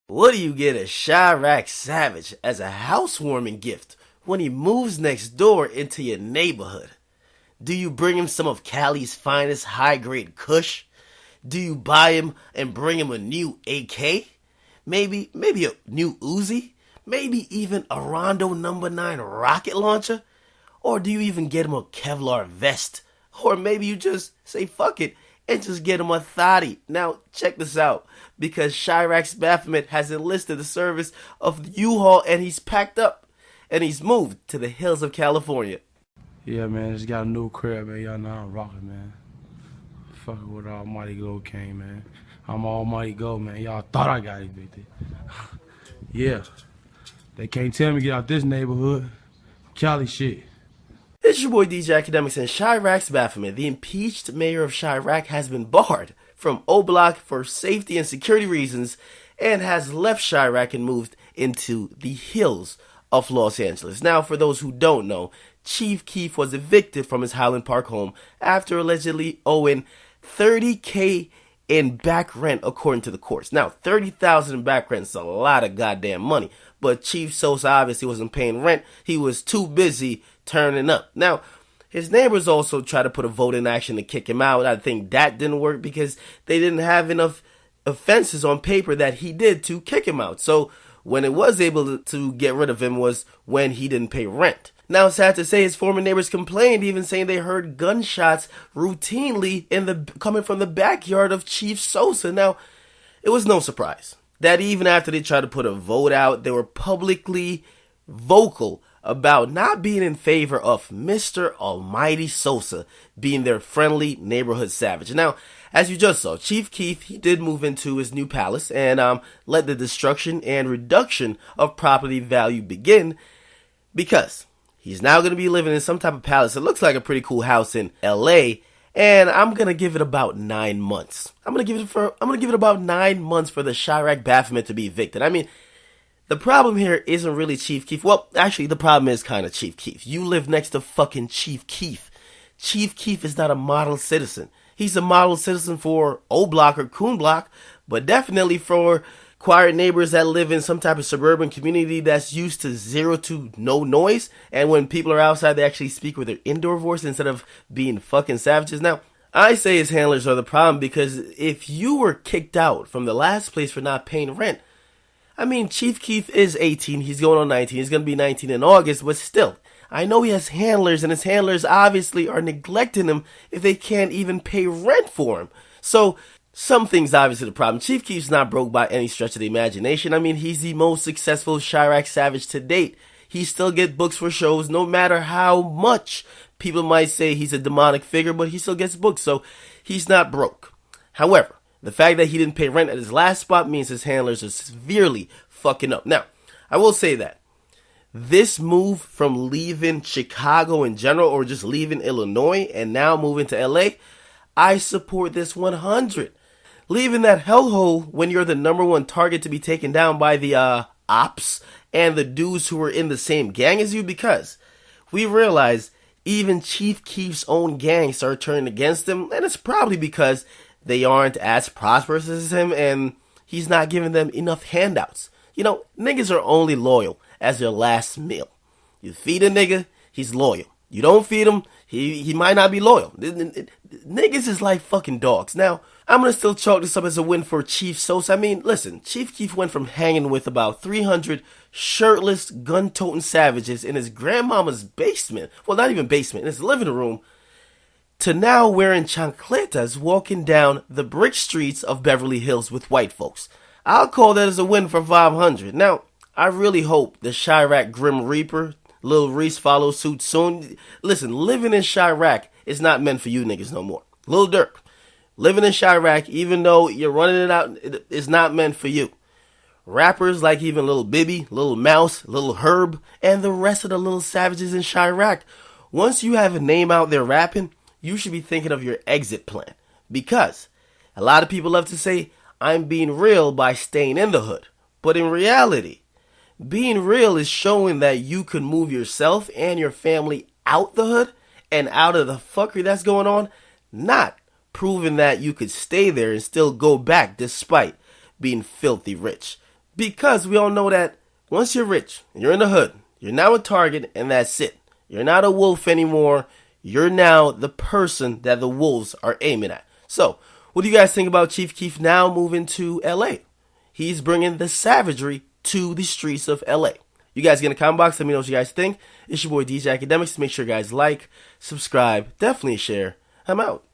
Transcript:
What do you get a Chiraq Savage as a housewarming gift when he moves next door into your neighborhood? Do you bring him some of Cali's finest high-grade kush? Do you buy him and bring him a new AK? Maybe a new Uzi? Maybe even a Rondo number 9 rocket launcher? Or do you even get him a Kevlar vest? Or maybe you just say fuck it and just get him a thotty. Now, check this out. Because Chiraq's Baphomet has enlisted the service of U-Haul and he's packed up. And he's moved to the hills of California. Yeah, man, just got a new crib, man. Y'all know I'm rocking, man. Fucking with Almighty Go King, man. I'm Almighty Go, man. Y'all thought I got evicted. Yeah. They can't tell me get out this neighborhood. Cali shit. It's your boy DJ Akademiks, and Chiraq's Baphomet, the impeached mayor of Chiraq, has been barred from O-Block for safety and security reasons and has left Chiraq and moved into the hills of Los Angeles. Now, for those who don't know, Chief Keef was evicted from his Highland Park home after allegedly owing $30K in back rent, according to the courts. Now, $30,000 in back rent is a lot of goddamn money, but Chief Sosa obviously wasn't paying rent. He was too busy turning up. Now, his neighbors also tried to put a vote in action to kick him out. I think that didn't work because they didn't have enough offenses on paper that he did to kick him out. So when it was able to get rid of him was when he didn't pay rent. Now, sad to say, his former neighbors complained, even saying they heard gunshots routinely coming from the backyard of Chief Sosa. Now, it was no surprise that even after they tried to put a vote out, they were publicly vocal about not being in favor of Mr. Almighty Sosa being their friendly neighborhood savage. Now, as you just saw, Chief Keef, he did move into his new palace and let the destruction and reduction of property value begin, because he's now going to be living in some type of palace. It looks like a pretty cool house in LA, and I'm going to give it about 9 months. I'm going to give it about 9 months for the Chiraq Baphomet to be evicted. I mean, the problem here isn't really Chief Keef. Well, actually, the problem is kind of Chief Keef. You live next to fucking Chief Keef. Chief Keef is not a model citizen. He's a model citizen for O-Block or Coon Block, but definitely for quiet neighbors that live in some type of suburban community that's used to zero to no noise. And when people are outside, they actually speak with their indoor voice instead of being fucking savages. Now, I say his handlers are the problem because if you were kicked out from the last place for not paying rent, I mean, Chief Keef is 18, he's going on 19, he's going to be 19 in August, but still, I know he has handlers, and his handlers obviously are neglecting him if they can't even pay rent for him. So, something's obviously the problem. Chief Keef's not broke by any stretch of the imagination. I mean, he's the most successful Chiraq Savage to date. He still gets books for shows, no matter how much people might say he's a demonic figure, but he still gets books, so he's not broke. However, the fact that he didn't pay rent at his last spot means his handlers are severely fucking up. Now, I will say that this move from leaving Chicago in general or just leaving Illinois and now moving to LA, I support this 100. Leaving that hellhole when you're the number one target to be taken down by the ops and the dudes who are in the same gang as you, because we realize even Chief Keef's own gang started turning against him, and it's probably because they aren't as prosperous as him, and he's not giving them enough handouts. You know, niggas are only loyal as their last meal. You feed a nigga, he's loyal. You don't feed him, he might not be loyal. Niggas is like fucking dogs. Now, I'm gonna still chalk this up as a win for Chief Sosa. I mean, listen, Chief Keef went from hanging with about 300 shirtless, gun-toting savages in his grandmama's basement, well, not even basement, in his living room, to now wearing chancletas walking down the brick streets of Beverly Hills with white folks. I'll call that as a win for 500. Now, I really hope the Chiraq Grim Reaper, Lil Reese, follows suit soon. Listen, living in Chiraq is not meant for you niggas no more. Lil Durk, living in Chiraq, even though you're running it out, it's not meant for you. Rappers like even Lil Bibby, Lil Mouse, Lil Herb, and the rest of the little savages in Chiraq, once you have a name out there rapping, you should be thinking of your exit plan. Because a lot of people love to say, I'm being real by staying in the hood. But in reality, being real is showing that you can move yourself and your family out the hood and out of the fuckery that's going on, not proving that you could stay there and still go back despite being filthy rich. Because we all know that once you're rich, you're in the hood, you're now a target, and that's it. You're not a wolf anymore. You're now the person that the wolves are aiming at. So, what do you guys think about Chief Keef now moving to LA? He's bringing the savagery to the streets of LA. You guys get in the comment box. Let me know what you guys think. It's your boy DJ Akademiks. Make sure you guys like, subscribe, definitely share. I'm out.